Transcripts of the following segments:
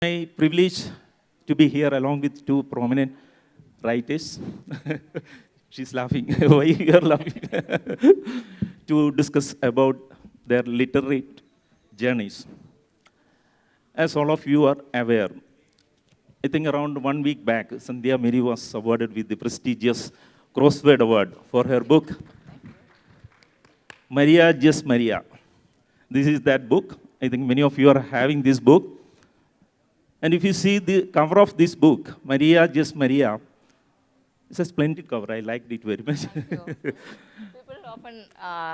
My privilege to be here along with two prominent writers. She's laughing. Why you are laughing? To discuss about their literary journeys. As all of you are aware, I think around 1 week back, Sandhya Mary was awarded with the prestigious Crossword Award for her book, Maria Just Maria. This is that book. I think many of you are having this book. And if you see the cover of this book, Maria Just Maria, it's a splendid cover. I liked it very much. Thank you. People often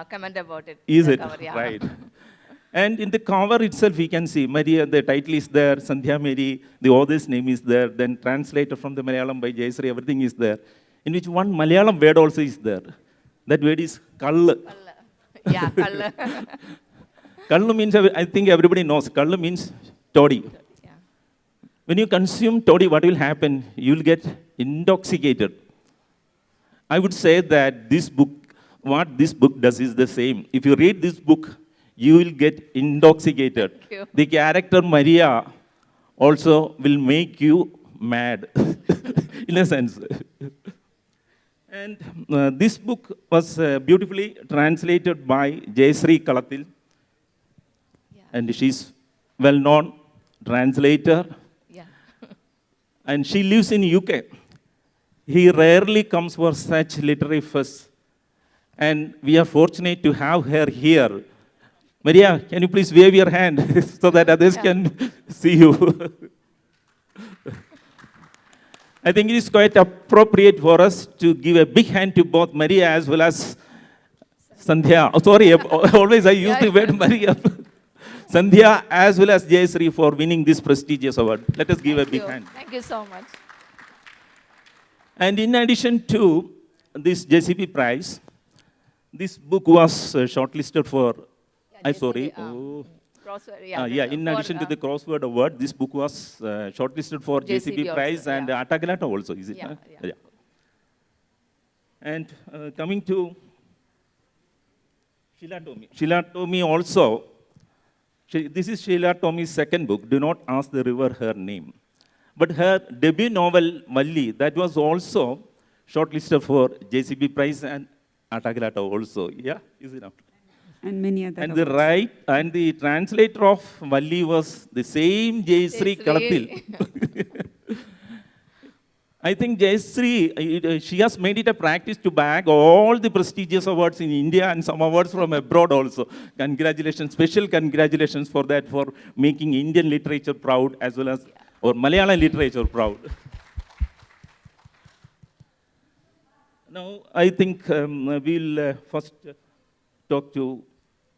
comment about it. Is it? Cover, yeah. Right. And in the cover itself, we can see Maria, the title is there, Sandhya Mary, the author's name is there, then translated from the Malayalam by Jayasri, everything is there. In which one Malayalam word also is there. That word is Kallu. Yeah, Kallu. Kallu means, I think everybody knows, Kallu means toddy. Yeah. When you consume toddy, what will happen? You will get intoxicated. I would say that this book, what this book does is the same. If you read this book, you will get intoxicated. The character Maria also will make you mad, in a sense. And this book was beautifully translated by Jayasri Kalathil. Yeah. And she's well-known translator. Yeah. And she lives in UK. He rarely comes for such literary fests. And we are fortunate to have her here. Maria, can you please wave your hand so that others can see you? I think it is quite appropriate for us to give a big hand to both Maria as well as Sandhya. Oh, sorry, always I use the word Maria. Sandhya as well as Jayasri for winning this prestigious award. Let us give a big hand. Thank you so much. And in addition to this JCB prize, this book was shortlisted for, Crossword, in addition to the Crossword Award, this book was shortlisted for JCB prize also, and Atagalata also, is it? Yeah. And coming to Sheela Tomy. Sheela Tomy also, this is Sheela Tomy's second book, Do Not Ask the River Her Name. But her debut novel, Valli, that was also shortlisted for JCB prize and Atagalata also. Yeah, is it not? And many other. And the translator of Valli was the same Jayasri Kalathil. I think Jayasri, she has made it a practice to bag all the prestigious awards in India and some awards from abroad also. Congratulations, special congratulations for that, for making Indian literature proud as well as or Malayalam literature proud. Now, I think we'll first talk to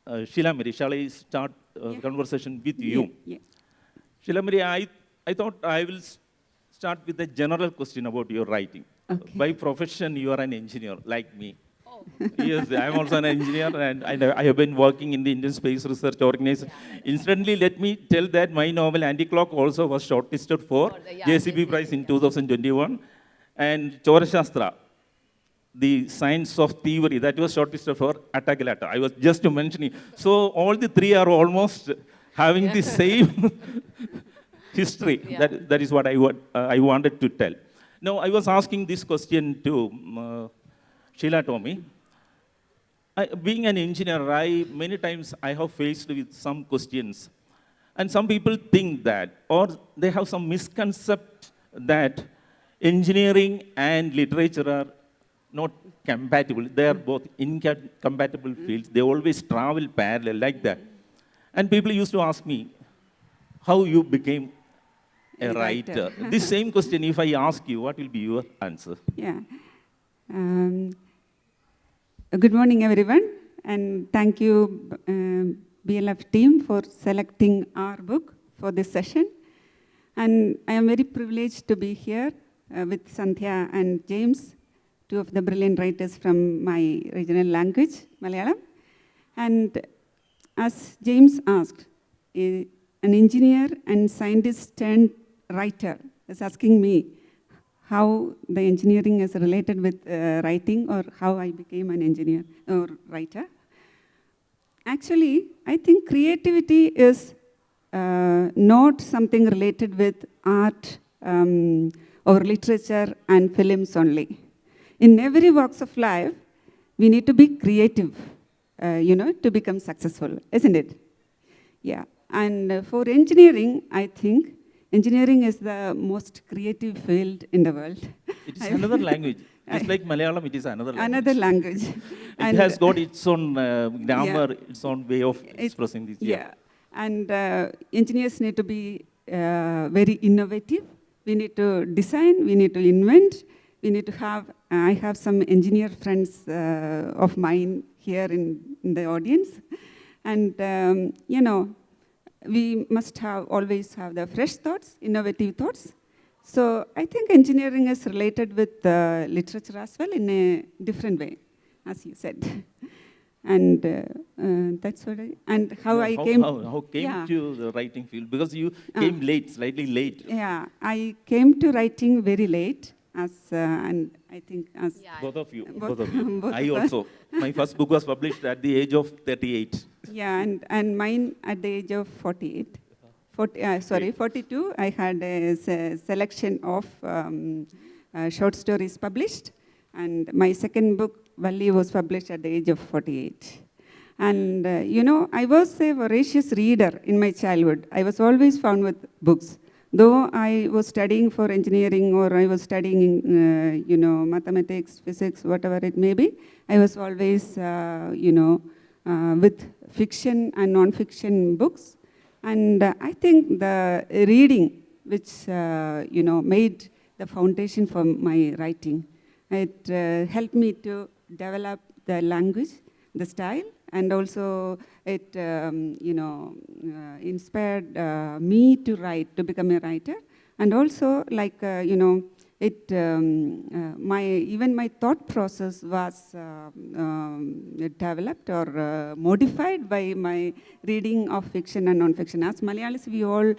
Sheela Mary. Shall I start conversation with you? Yes. Sheela Mary, I thought I will start with a general question about your writing. Okay. By profession, you are an engineer, like me. Oh. Yes, I am also an engineer, and I have been working in the Indian Space Research Organization. Incidentally, let me tell that my novel, Anti-Clock, also was shortlisted for JCB Prize in 2021. And Chorashastra, the science of thievery, that was shortlisted for Atagalata. I was just mentioning. So all the three are almost having the same history. Yeah. That is what I wanted to tell. Now, I was asking this question to Sheela Tomy. Being an engineer, many times I have faced with some questions. And some people think that, or they have some misconcept that engineering and literature are not compatible. They are both incompatible fields. They always travel parallel like that. And people used to ask me, how you became a writer? This same question, if I ask you, what will be your answer? Yeah. Good morning, everyone. And thank you, BLF team, for selecting our book for this session. And I am very privileged to be here with Sandhya and James, two of the brilliant writers from my regional language, Malayalam. And as James asked, an engineer and scientist turned writer is asking me how the engineering is related with writing or how I became an engineer or writer. Actually, I think creativity is not something related with art or literature and films only. In every walks of life, we need to be creative, to become successful, isn't it? Yeah. And for engineering, I think engineering is the most creative field in the world. It is another language. Just like Malayalam, it is another language. Another language. It has got its own grammar, Yeah. its own way of expressing this. Yeah. And engineers need to be very innovative. We need to design, we need to invent, we need to have, I have some engineer friends of mine here in the audience. And, we must always have the fresh thoughts, innovative thoughts. So I think engineering is related with literature as well in a different way, as you said. And that's what and how I came. How came to the writing field? Because you came late, slightly late. Yeah, I came to writing very late, and I think as Both of you. both I of us. also. My first book was published at the age of 38. Yeah, and mine at the age of 48. 42, I had a selection of short stories published. And my second book, Valli, was published at the age of 48. And, I was a voracious reader in my childhood. I was always found with books. Though I was studying for engineering or I was studying, mathematics, physics, whatever it may be, I was always, with fiction and non-fiction books. And I think the reading, which, made the foundation for my writing, it helped me to develop the language, the style, and also it, inspired me to write, to become a writer. And also, it, even my thought process was developed or modified by my reading of fiction and non-fiction. As Malayalis, we all,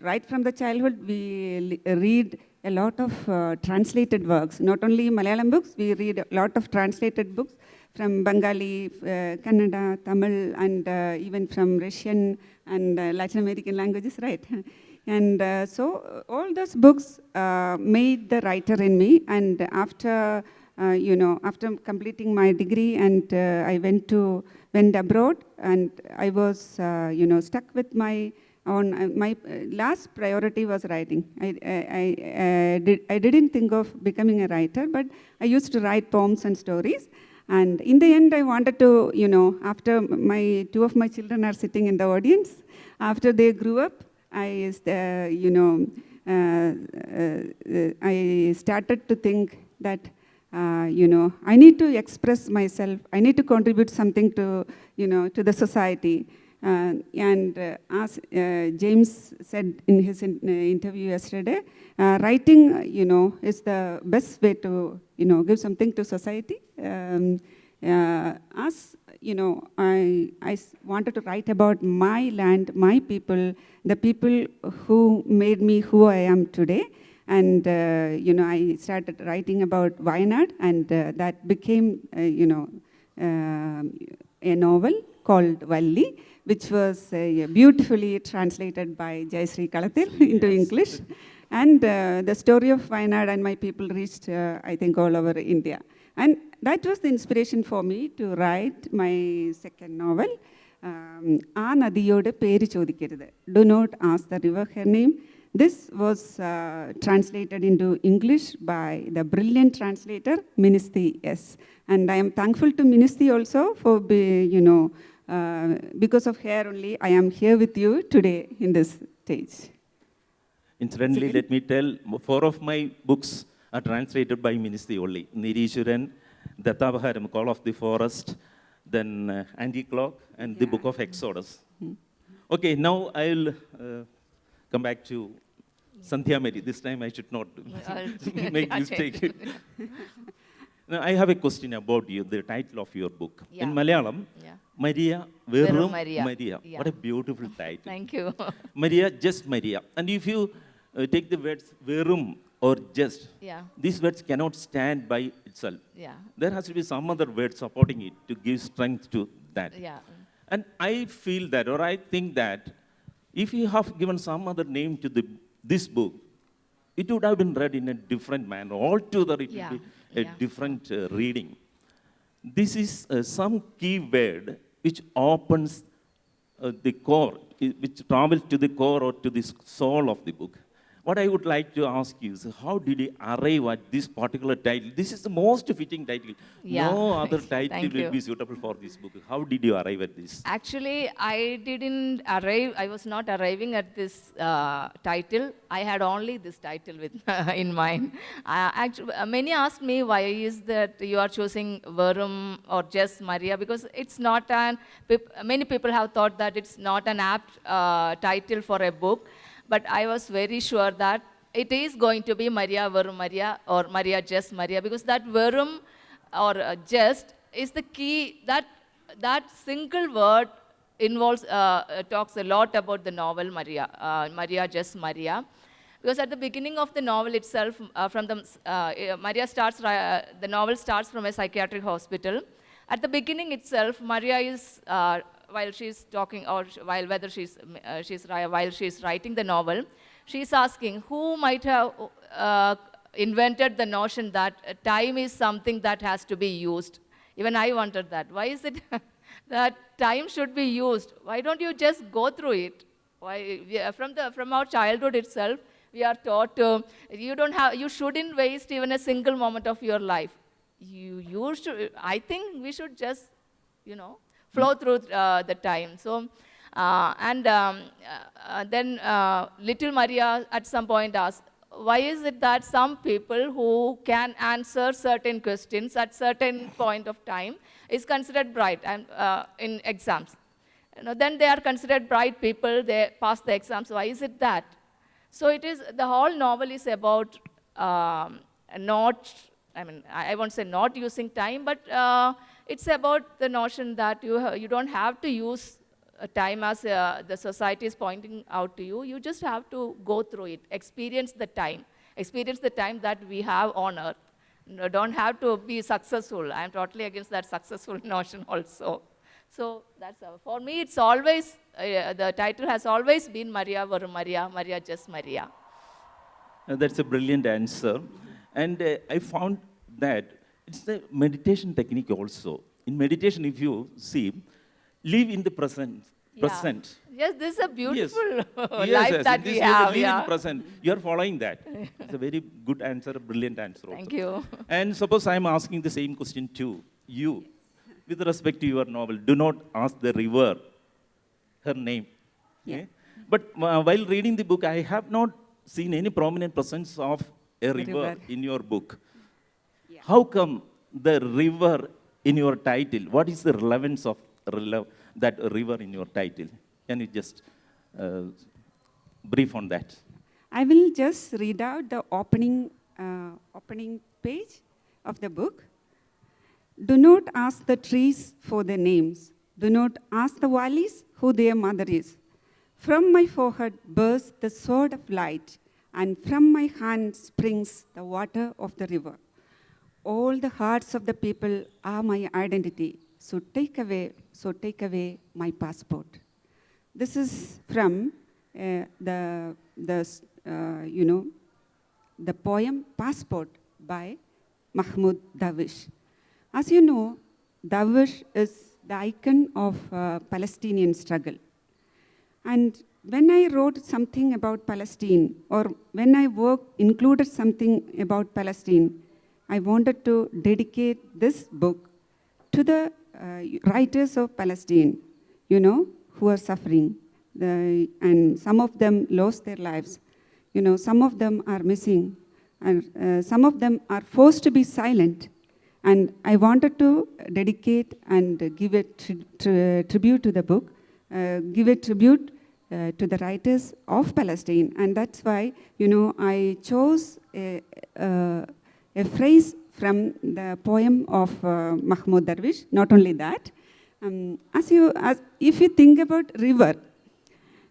right from the childhood, we read a lot of translated works. Not only Malayalam books, we read a lot of translated books from Bengali, Kannada, Tamil, and even from Russian and Latin American languages, right? And so all those books made the writer in me. And after, after completing my degree, and I went abroad, and I was, stuck with my own. My last priority was writing. I didn't think of becoming a writer, but I used to write poems and stories. And in the end, I wanted to, after two of my children are sitting in the audience, after they grew up, I started to think that, I need to express myself. I need to contribute something to, to the society. As James said in his interview yesterday, writing, is the best way to, give something to society. I wanted to write about my land, my people, the people who made me who I am today. And, I started writing about Wayanad, and that became, a novel called Valli, which was beautifully translated by Jayashree Kalathil into English. And the story of Wayanad and my people reached, I think, all over India. And that was the inspiration for me to write my second novel, Aa Nadiyode Peru Chodikirudhu. Do not ask the river her name. This was translated into English by the brilliant translator, Ministhi S. And I am thankful to Ministhi also for, because of her only, I am here with you today in this stage. Incidentally, let me tell, 4 of my books are translated by Ministry only. Nirishuran, Dattavaharam, Call of the Forest, then Anti-Clock, and the Book of Exodus. Okay, now I'll come back to Sandhya Mary. This time I should not make mistake. Now, I have a question about you, the title of your book. Yeah. In Malayalam, Maria, Verum Maria. Yeah. What a beautiful title. Thank you. Maria, just Maria. And if you take the words Verum or just, these words cannot stand by itself. Yeah. There has to be some other word supporting it to give strength to that. Yeah. And I feel that, or I think that, if you have given some other name to this book, it would have been read in a different manner. Altogether, it Yeah, would be a yeah. different reading. This is some key word which opens the core, which travels to the core or to the soul of the book. What I would like to ask you is, how did you arrive at this particular title? This is the most fitting title. No Yeah. other title Thank will you. be suitable for this book. How did you arrive at this? Actually, I didn't arrive, I was not arriving at this title. I had only this title with in mind. Actually, many ask me, why is that you are choosing Varum or just Maria? Because it's not many people have thought that it's not an apt title for a book. But I was very sure that it is going to be Maria Varum Maria or Maria just Maria, because that Varum or just is the key. That single word involves, talks a lot about the novel Maria, Maria just Maria. Because at the beginning of the novel itself, the novel starts from a psychiatric hospital. At the beginning itself, Maria is, while she's talking, or while she's writing the novel, she's asking who might have invented the notion that time is something that has to be used. Even I wondered that. Why is it that time should be used? Why don't you just go through it? Why, from our childhood itself, we are taught you shouldn't waste even a single moment of your life. I think we should just, flow through the time. So, then little Maria at some point asked, why is it that some people who can answer certain questions at certain point of time is considered bright and in exams? Then they are considered bright people, they pass the exams. Why is it that? So the whole novel is about I won't say not using time, but it's about the notion that you don't have to use time as the society is pointing out to you. You just have to go through it, experience the time that we have on earth. Don't have to be successful. I'm totally against that successful notion also. So that's for me, it's always, the title has always been Maria Varum Maria, Maria just Maria. That's a brilliant answer. And I found that it's the meditation technique also. In meditation, if you see, live in the present. Yes, this is a beautiful Yes, life that in we this have. live in present. You are following that. It's a very good answer, a brilliant answer also. Thank you. And suppose I'm asking the same question to you. With respect to your novel, do not ask the river her name. Yeah. Okay? But while reading the book, I have not seen any prominent presence of a river in your book. Yeah. How come the river in your title? What is the relevance of that river in your title? Can you just brief on that? I will just read out the opening page of the book. Do not ask the trees for their names. Do not ask the valleys who their mother is. From my forehead bursts the sword of light, and from my hand springs the water of the river. All the hearts of the people are my identity. So take away my passport. This is from the poem Passport by Mahmoud Darwish. As you know, Darwish is the icon of Palestinian struggle. And when I wrote something about Palestine, or when I included something about Palestine, I wanted to dedicate this book to the writers of Palestine, who are suffering. And some of them lost their lives. Some of them are missing. And some of them are forced to be silent. And I wanted to dedicate and give a tribute to the book, give a tribute to the writers of Palestine. And that's why, I chose a phrase from the poem of Mahmoud Darwish. Not only that, if you think about river,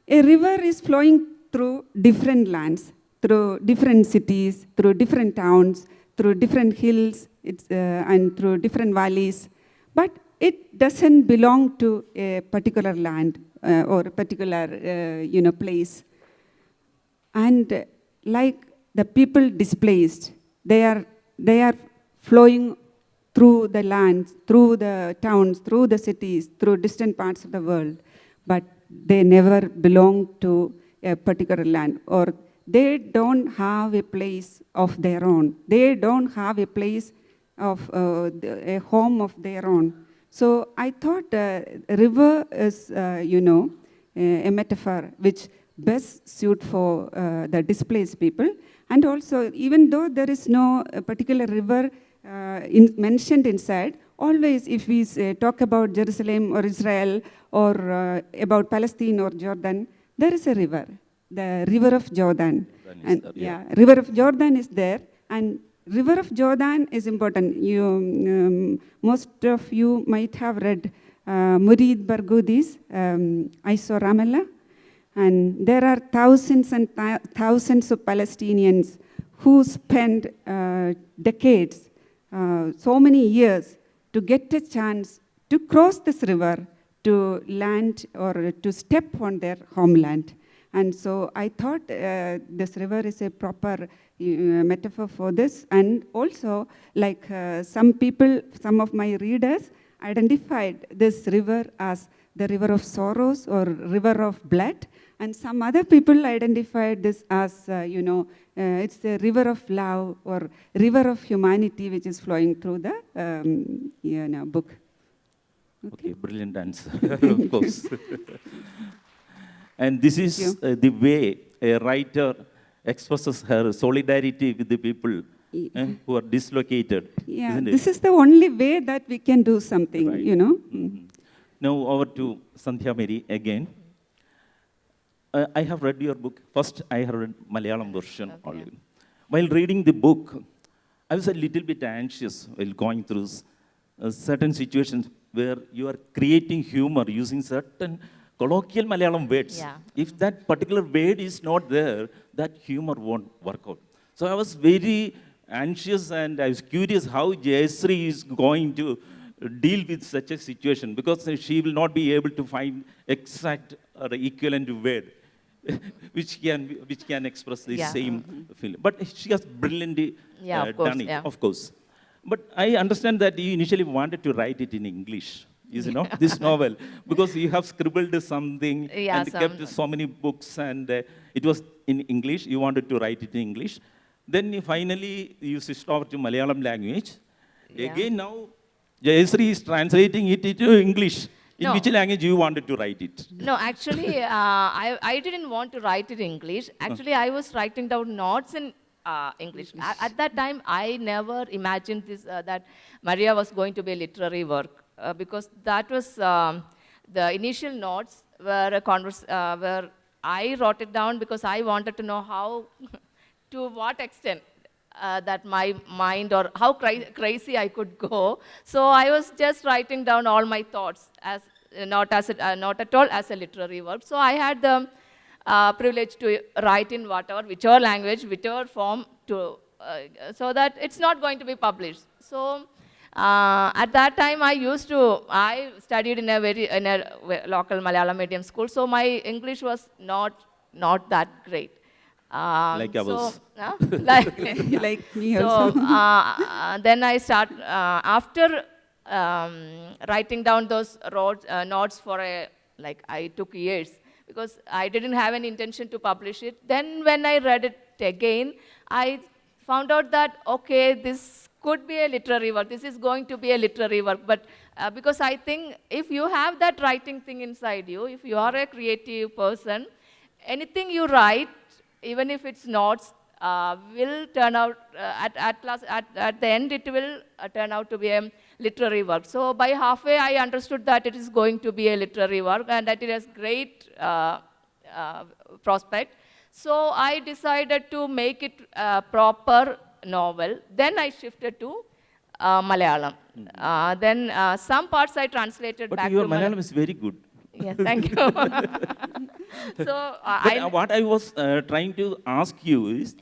a river is flowing through different lands, through different cities, through different towns, through different hills, and through different valleys. But it doesn't belong to a particular land or a particular place. And like the people displaced, they are flowing through the lands, through the towns, through the cities, through distant parts of the world, but they never belong to a particular land, or they don't have a place of their own. They don't have a place of a home of their own. So I thought river is, a metaphor which best suit for the displaced people. And also, even though there is no particular river mentioned inside, always if we talk about Jerusalem or Israel or about Palestine or Jordan, there is a river, the river of Jordan. And river of Jordan is there, and river of Jordan is important. Most of you might have read Murid Barghudi's I Saw Ramallah. And there are thousands and thousands of Palestinians who spend decades, so many years, to get a chance to cross this river to land or to step on their homeland. And so I thought this river is a proper metaphor for this. And also, like some people, some of my readers identified this river as the river of sorrows or river of blood. And some other people identified this as, it's the river of love or river of humanity which is flowing through the book. Okay, brilliant answer, of course. And this is the way a writer expresses her solidarity with the people who are dislocated. Yeah, isn't it? This is the only way that we can do something, Right. Mm-hmm. Now over to Sandhya Mary again. I have read your book. First, I have read Malayalam version only. While reading the book, I was a little bit anxious while going through certain situations where you are creating humor using certain colloquial Malayalam words. Yeah. If that particular word is not there, that humor won't work out. So I was very anxious and I was curious how Jayasri is going to deal with such a situation, because she will not be able to find exact or equivalent word which can express the same feeling. But she has brilliantly done it, of course. But I understand that you initially wanted to write it in English, this novel, because you have scribbled something and kept so many books, and it was in English. You wanted to write it in English. Then you switched over to Malayalam language. Again now, Jayasri is translating it into English. In which language you wanted to write it? No, actually, I didn't want to write it in English. Actually, I was writing down notes in English. At that time, I never imagined this that Maria was going to be a literary work, because that was the initial notes were where I wrote it down because I wanted to know how, to what extent that my mind or how crazy I could go. So I was just writing down all my thoughts as not at all as a literary work. So I had the privilege to write in whichever language, whichever form, so that it's not going to be published. So at that time I studied in a local Malayalam medium school. So my English was not that great. Like ours. Like me also. So then I start, after writing down those notes for I took years, because I didn't have any intention to publish it. Then when I read it again, I found out that, okay, this could be a literary work. This is going to be a literary work. But because I think if you have that writing thing inside you, if you are a creative person, anything you write, even if it's notes, will turn out, at the end, it will turn out to be a literary work. So by halfway, I understood that it is going to be a literary work and that it has great prospect. So I decided to make it a proper novel. Then I shifted to Malayalam. Then some parts I translated back to But your Malayalam is very good. Yeah, thank you. So what I was trying to ask you is,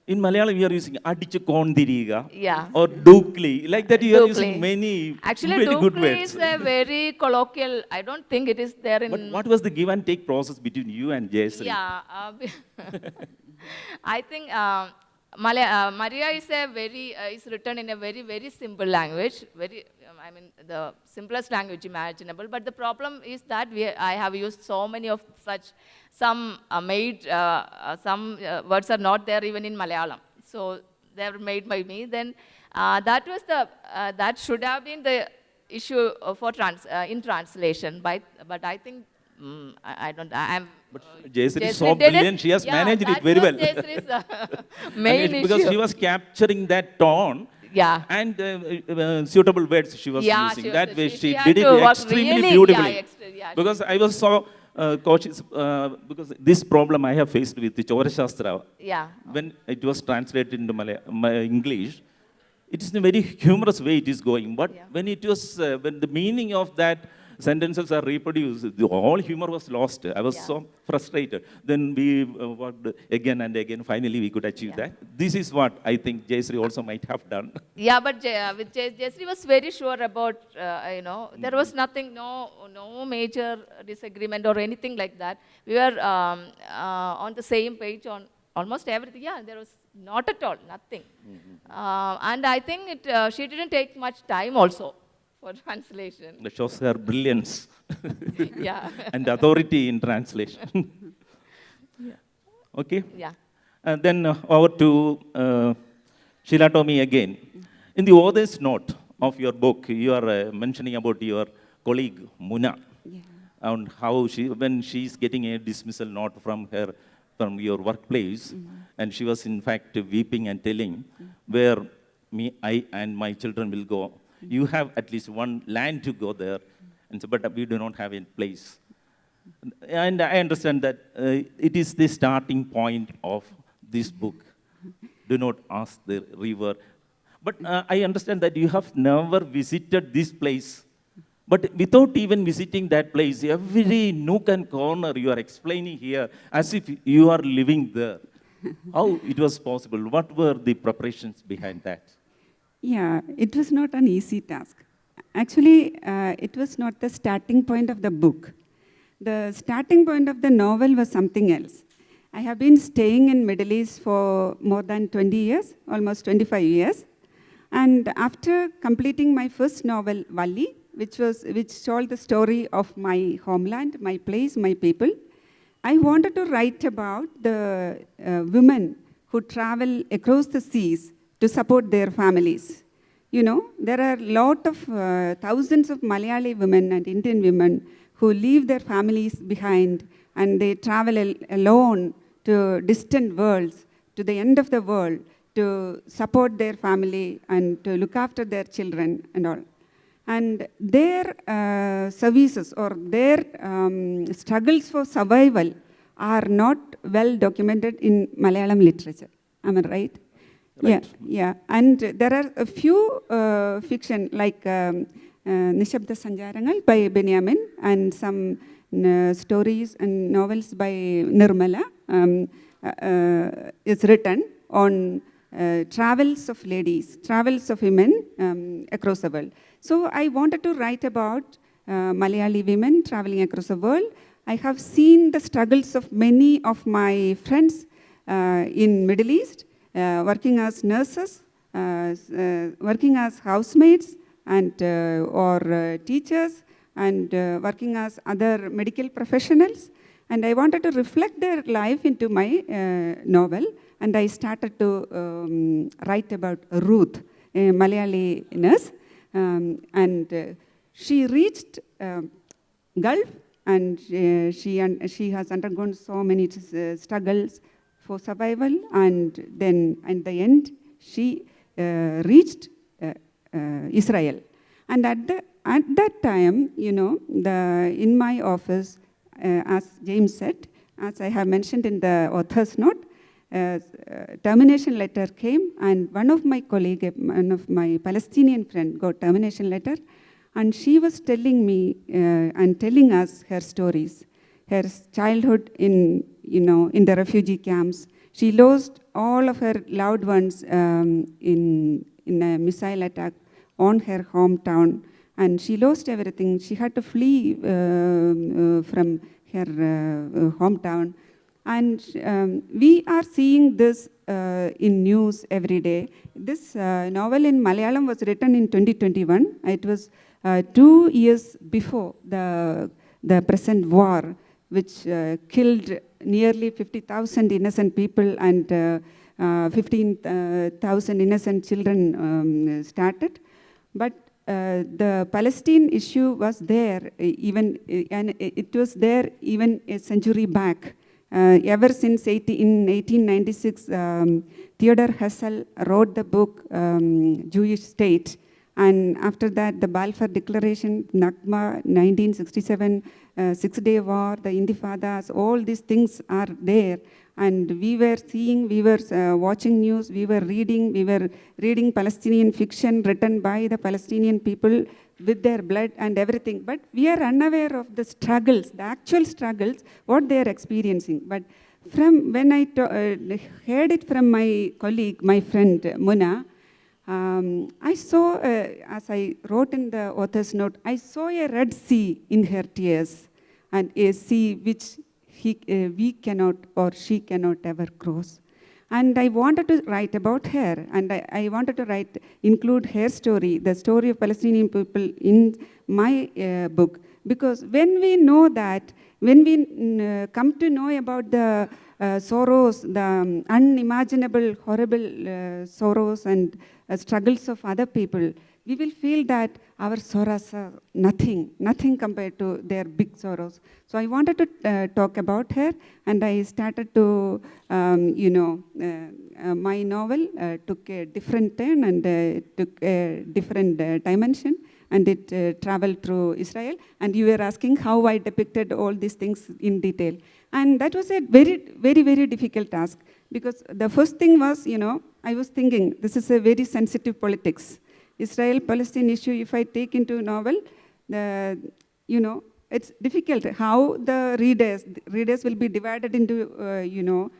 In Malayalam, we are using adichu kondiriga Yeah. or dukli. Like that, you are using Dukli. many Actually, very good Dukli words. is a very colloquial, I don't think it is there in... But what was the give and take process between you and Jayasri? Yeah, I think Maria is a very is written in a very very simple language, very I mean the simplest language imaginable. But the problem is that I have used so many of such. Some some words are not there even in Malayalam, so they are made by me. Then that was the that should have been the issue for in translation. But I think. I don't. I'm. But Jayasri is so Jayasri did brilliant. She has managed it very well. Jayasri's I main mean, because issue. she was capturing that tone Yeah. and suitable words she was Yeah, using. she was- That way she she had did to it work extremely really- beautifully. yeah, Because I was so cautious, because this problem I have faced with the Chora Shastra, Yeah. when it was translated into English, it is in a very humorous way it is going. But Yeah. when it was, when the meaning of that sentences are reproduced, the whole humor was lost. I was Yeah. so frustrated. Then we worked again and again. Finally, we could achieve Yeah. that. This is what I think Jayasri also might have done. Yeah, but with Jayasri was very sure about, there was nothing, no major disagreement or anything like that. We were on the same page on almost everything. Yeah, there was not at all, nothing. And I think she didn't take much time also for translation. That shows her brilliance Yeah. and authority in translation. Okay. Yeah. And then over to Sheela Tomy again. In the author's note of your book, you are mentioning about your colleague Muna, and how when she is getting a dismissal note from your workplace, and she was in fact weeping and telling where I and my children will go. You have at least one land to go there, and so, but we do not have a place. And I understand that it is the starting point of this book. Do not ask the river. But I understand that you have never visited this place. But without even visiting that place, every nook and corner you are explaining here as if you are living there. How it was possible? What were the preparations behind that? Yeah, it was not an easy task. Actually, it was not the starting point of the book. The starting point of the novel was something else. I have been staying in Middle East for more than 20 years, almost 25 years. And after completing my first novel, Valli, which told the story of my homeland, my place, my people, I wanted to write about the women who travel across the seas to support their families. You know, there are a lot of thousands of Malayali women and Indian women who leave their families behind and they travel alone to distant worlds, to the end of the world, to support their family and to look after their children and all. And their services or their struggles for survival are not well documented in Malayalam literature. Am I right? Right. Yeah. And there are a few fiction like Nishabda Sanjarangal by Benjamin and some stories and novels by Nirmala is written on travels of ladies, travels of women across the world. So I wanted to write about Malayali women traveling across the world. I have seen the struggles of many of my friends in Middle East, working as nurses, working as housemates, and or teachers, and working as other medical professionals. And I wanted to reflect their life into my novel. And I started to write about Ruth, a Malayali nurse. And she reached Gulf, and she has undergone so many struggles for survival. And then, at the end, she reached Israel. And at that time, you know, in my office, as James said, as I have mentioned in the author's note, termination letter came, and one of my colleague, one of my Palestinian friend, got termination letter, and she was telling me and telling us her stories, her childhood in the refugee camps. She lost all of her loved ones in a missile attack on her hometown, and she lost everything. She had to flee from her hometown. And we are seeing this in news every day. This novel in Malayalam was written in 2021. It was 2 years before the present war, which killed nearly 50,000 innocent people and 15,000 innocent children started. But the Palestine issue was there, and it was there even a century back. Ever since in 1896, Theodor Herzl wrote the book Jewish State. And after that, the Balfour Declaration, Nakba, 1967, Six-Day War, the Intifadas, all these things are there. And we were seeing, we were watching news, we were reading Palestinian fiction written by the Palestinian people with their blood and everything. But we are unaware of the struggles, the actual struggles, what they are experiencing. But when I heard it from my colleague, my friend Muna, I saw, as I wrote in the author's note, I saw a Red Sea in her tears, and a sea which we cannot or she cannot ever cross. And I wanted to write about her, and I wanted to include her story, the story of Palestinian people in my book. Because when we know that, when we come to know about the sorrows, the unimaginable, horrible sorrows and struggles of other people, we will feel that our sorrows are nothing compared to their big sorrows. So I wanted to talk about her, and I started to, my novel took a different turn and took a different dimension, and it traveled through Israel. And you were asking how I depicted all these things in detail. And that was a very, very, very difficult task, because the first thing was, I was thinking, this is a very sensitive politics. Israel-Palestine issue, if I take into a novel, it's difficult how the readers will be divided into,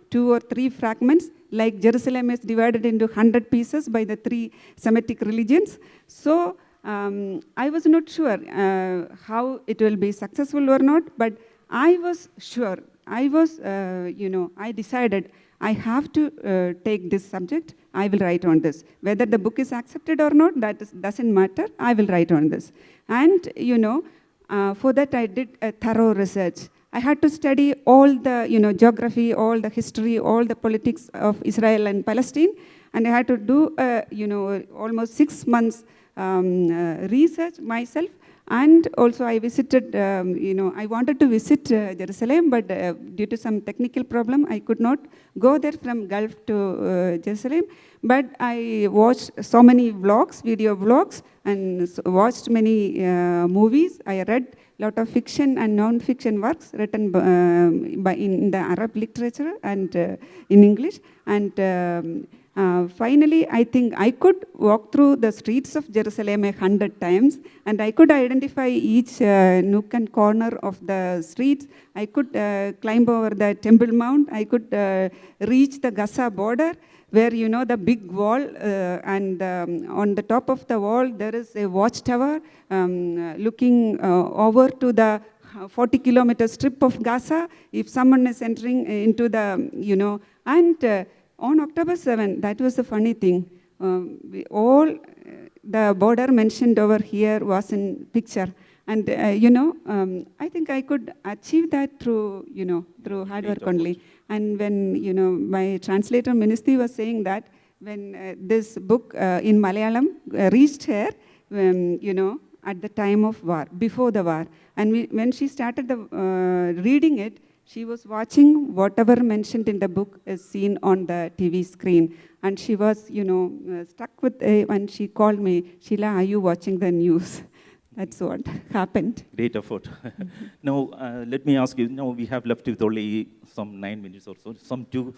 2 or 3 fragments, like Jerusalem is divided into 100 pieces by the 3 Semitic religions. So I was not sure how it will be successful or not, but I was sure. I decided I have to take this subject. I will write on this. Whether the book is accepted or not, doesn't matter. I will write on this. And, for that I did a thorough research. I had to study all the, geography, all the history, all the politics of Israel and Palestine. And I had to do, almost 6 months research myself. And also I visited, I wanted to visit Jerusalem, but due to some technical problem, I could not go there from Gulf to Jerusalem. But I watched so many vlogs, video vlogs, and watched many movies. I read a lot of fiction and non-fiction works written in the Arab literature and in English. And finally, I think I could walk through the streets of Jerusalem 100 times, and I could identify each nook and corner of the streets. I could climb over the Temple Mount. I could reach the Gaza border, where the big wall, and on the top of the wall there is a watchtower looking over to the 40-kilometer strip of Gaza. If someone is entering into the, and on October 7, that was the funny thing. The border mentioned over here was in picture. And, I think I could achieve that through hard work only. And when, my translator, Ministry, was saying that when this book in Malayalam reached her, at the time of war, before the war. And when she started reading it, she was watching whatever mentioned in the book is seen on the TV screen. And she was, stuck with and she called me, Sheela, are you watching the news? That's what happened. Great effort. Now, let me ask you, now we have left with only some 9 minutes or so, some 2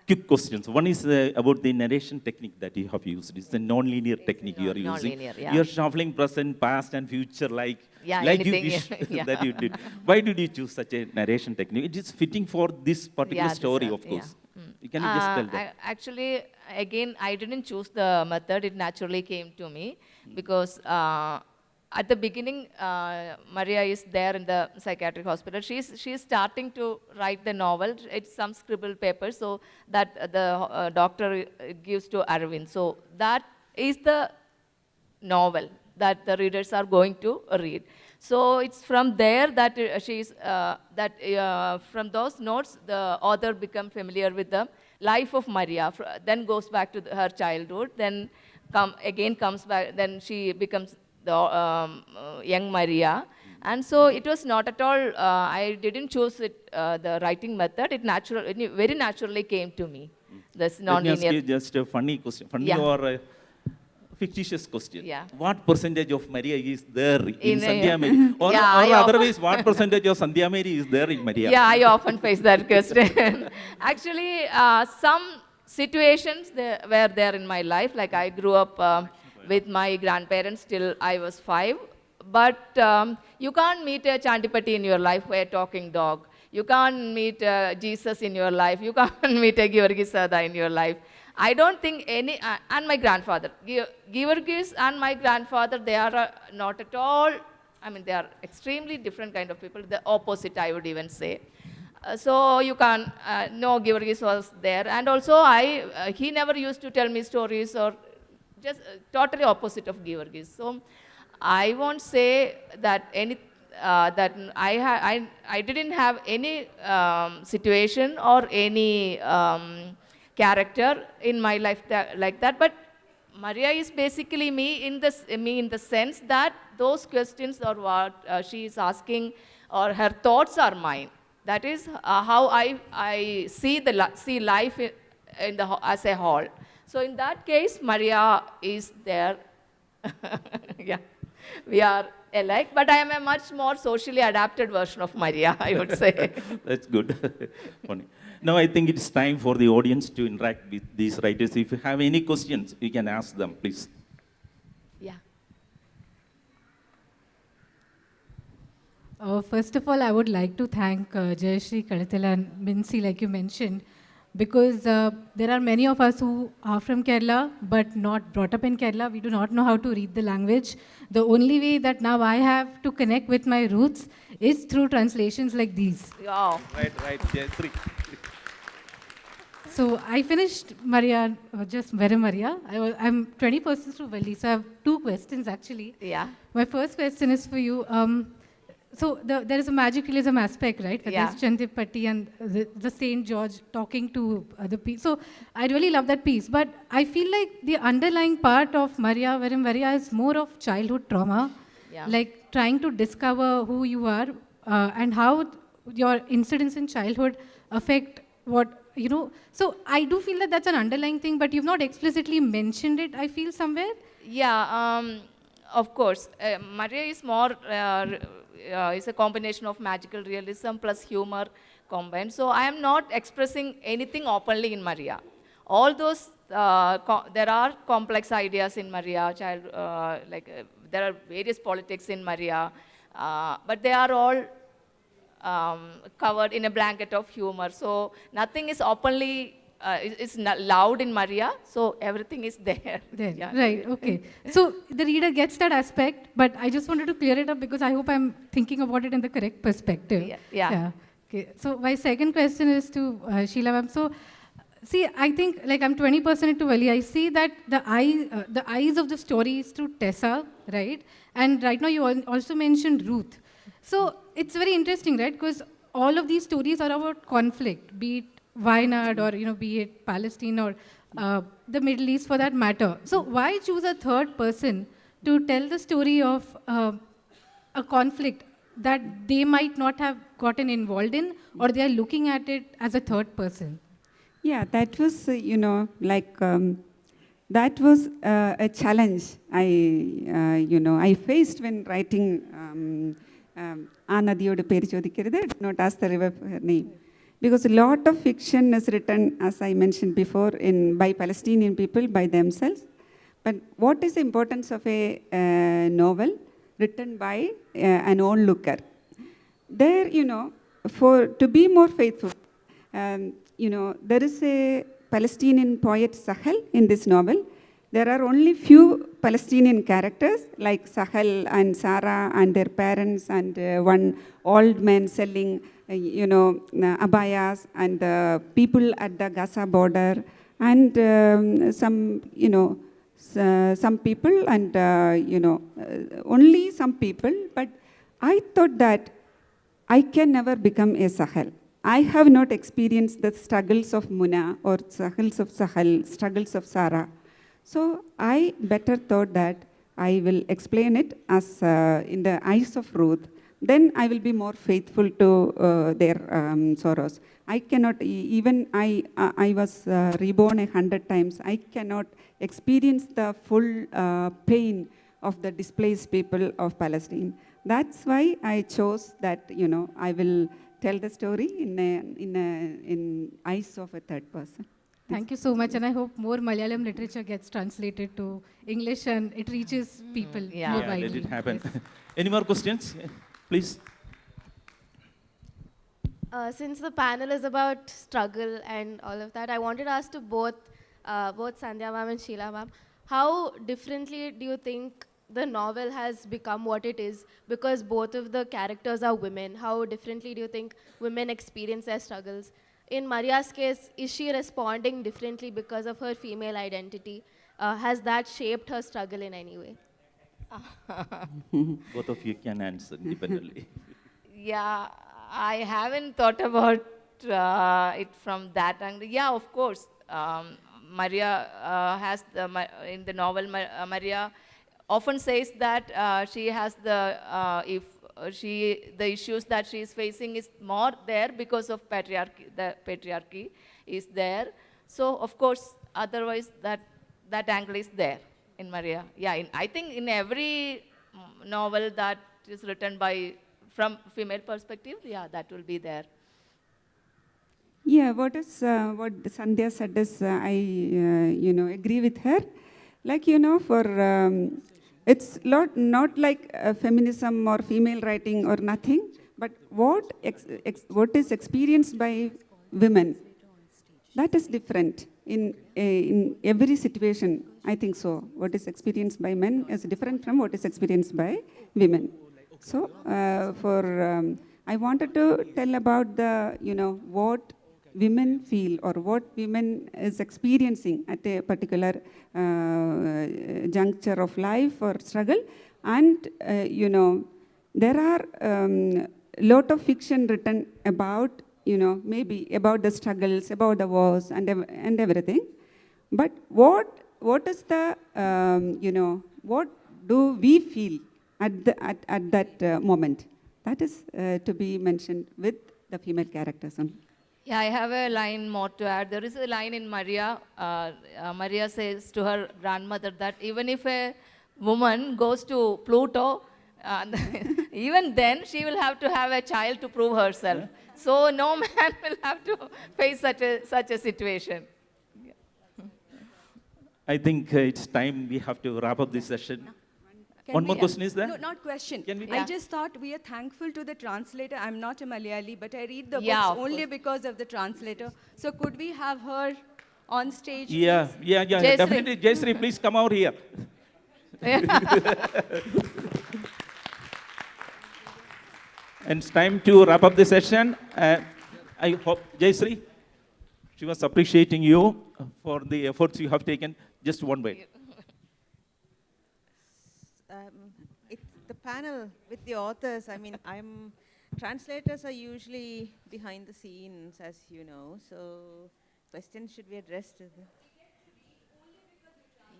quick questions. One is about the narration technique that you have used. It's the non-linear technique you are using. Yeah. You're shuffling present, past, and future like anything, you wish that you did. Why did you choose such a narration technique? It is fitting for this particular story, of course. Can you just tell that? Actually, again, I didn't choose the method. It naturally came to me because at the beginning, Maria is there in the psychiatric hospital. She's starting to write the novel. It's some scribbled paper, so that the doctor gives to Arvind. So that is the novel that the readers are going to read. So it's from there that from those notes, the author becomes familiar with the life of Maria, then goes back to her childhood, then comes back, then she becomes the young Maria. And so it was not at all, I didn't choose it, the writing method, it very naturally came to me, this Let me ask you nonlinear. just a funny question, Yeah. or a fictitious question. Yeah. What percentage of Maria is there in In a- Sandhya Mary? Or, Yeah, I or often- otherwise, what percentage of Sandhya Mary is there in Maria? Yeah, I often face that question. Actually, some situations were there in my life. Like I grew up with my grandparents till I was 5. But you can't meet a Chandipati in your life, a talking dog. You can't meet Jesus in your life. You can't meet a Georgi Sada in your life. I don't think any, and my grandfather. Georgis and my grandfather, they are not at all, I mean, they are extremely different kind of people, the opposite, I would even say. So you can't, no, Georgis was there. And also, he never used to tell me stories or just totally opposite of Georgis. So I won't say that that I didn't have any situation or any character in my life like that, but Maria is basically me in the sense that those questions or what she is asking or her thoughts are mine. That is how I see life as a whole. So in that case, Maria is there. Yeah, we are alike, but I am a much more socially adapted version of Maria, I would say. That's good. Funny. Now I think it's time for the audience to interact with these writers. If you have any questions, you can ask them, please. Yeah. First of all, I would like to thank Jayashree, Kadatala and Mincy, like you mentioned, because there are many of us who are from Kerala but not brought up in Kerala. We do not know how to read the language. The only way that now I have to connect with my roots is through translations like these. Wow. Right, Jayashree. So I finished Maria, just Vere Maria. I'm 20% through Valley, so I have 2 questions actually. Yeah. My first question is for you. So there is a magic realism aspect, right? Where Yeah. there's Chandipatti and the Saint George talking to the piece. So I really love that piece. But I feel like the underlying part of Maria, wherein Maria is more of childhood trauma, Yeah. like trying to discover who you are and how your incidents in childhood affect what, you know. So I do feel that that's an underlying thing, but you've not explicitly mentioned it, I feel, somewhere. Yeah, of course. Maria is more, is a combination of magical realism plus humor combined. So I am not expressing anything openly in Maria. All those, there are complex ideas in Maria, there are various politics in Maria, but they are all covered in a blanket of humor. So nothing is openly, is not loud in Maria, so everything is there. There, Yeah. right, okay. So the reader gets that aspect, but I just wanted to clear it up because I hope I'm thinking about it in the correct perspective. Yeah. Okay. So my second question is to Sheela ma'am. So, see, I think like I'm 20% into Valley. I see that the eyes of the story is through Tessa, right? And right now you also mentioned Ruth. So it's very interesting, right? Because all of these stories are about conflict, be it Wayanad or be it Palestine or the Middle East for that matter. So why choose a third person to tell the story of a conflict that they might not have gotten involved in, or they are looking at it as a third person? Yeah, that was, that was a challenge I faced when writing Anadiyodu Peru Chodikkirathu, did not ask the river for her name. Because a lot of fiction is written, as I mentioned before, by Palestinian people, by themselves. But what is the importance of a novel written by an onlooker? There, to be more faithful, there is a Palestinian poet Sahel in this novel. There are only few Palestinian characters like Sahel and Sarah and their parents and one old man selling, abayas and the people at the Gaza border and some people and, only some people. But I thought that I can never become a Sahel. I have not experienced the struggles of Muna or struggles of Sahel, struggles of Sarah. So I better thought that I will explain it as in the eyes of Ruth. Then I will be more faithful to their sorrows. I cannot, even I was reborn 100 times. I cannot experience the full pain of the displaced people of Palestine. That's why I chose that, I will tell the story in eyes of a third person. Thank you so much, and I hope more Malayalam literature gets translated to English and it reaches people Yeah. more Yeah, widely. let it happen. Yes. Any more questions? Yeah, please. Since the panel is about struggle and all of that, I wanted to ask to both Sandhya ma'am and Sheela ma'am, how differently do you think the novel has become what it is? Because both of the characters are women. How differently do you think women experience their struggles? In Maria's case, is she responding differently because of her female identity? Has that shaped her struggle in any way? Both of you can answer independently. Yeah, I haven't thought about it from that angle. Yeah, of course. Maria has in the novel, Maria often says that she has the issues that she is facing is more there because of patriarchy. The patriarchy is there. So of course, otherwise that angle is there in Maria. Yeah, I think in every novel that is written from female perspective, yeah, that will be there. Yeah, what Sandhya said is, I agree with her. Like, it's not like feminism or female writing or nothing, but what is experienced by women, that is different in every situation. I think so. What is experienced by men is different from what is experienced by women. So, I wanted to tell about the, what women feel or what women is experiencing at a particular juncture of life or struggle. And, there are lot of fiction written about, maybe about the struggles, about the wars and everything. But what is the, what do we feel at that moment? That is to be mentioned with the female characters only. Yeah, I have a line more to add. There is a line in Maria. Maria says to her grandmother that even if a woman goes to Pluto, even then she will have to have a child to prove herself. So no man will have to face such a situation. I think it's time we have to wrap up this session. One more question is there? No, not question. Can we- I just thought we are thankful to the translator. I'm not a Malayali, but I read the Yeah, books of only course. because of the translator. So could we have her on stage? Yeah, please? yeah, Jayasree. definitely. Jayasree, please come out here. And it's time to wrap up the session. I hope, Jayasree, she was appreciating you for the efforts you have taken. Just one way. It's the panel with the authors. I mean, translators are usually behind the scenes, as you know. So, questions should be addressed to them.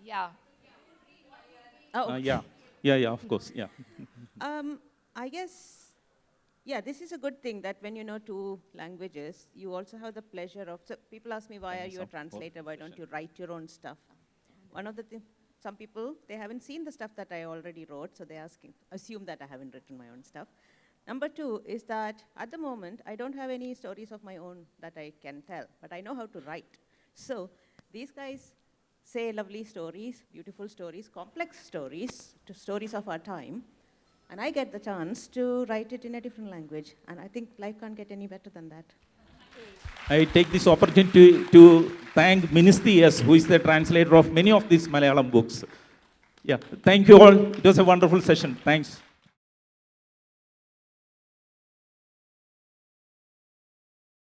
Yeah. Oh, Yeah, of course, yeah. I guess, yeah, this is a good thing that when you know two languages, you also have the pleasure of. So people ask me, why are you a translator? Why don't you write your own stuff? One of the things. Some people, they haven't seen the stuff that I already wrote, so they assume that I haven't written my own stuff. Number two is that at the moment, I don't have any stories of my own that I can tell, but I know how to write. So these guys say lovely stories, beautiful stories, complex stories, stories of our time, and I get the chance to write it in a different language. And I think life can't get any better than that. I take this opportunity to thank Ministhi S, who is the translator of many of these Malayalam books. Yeah, thank you all. It was a wonderful session. Thanks.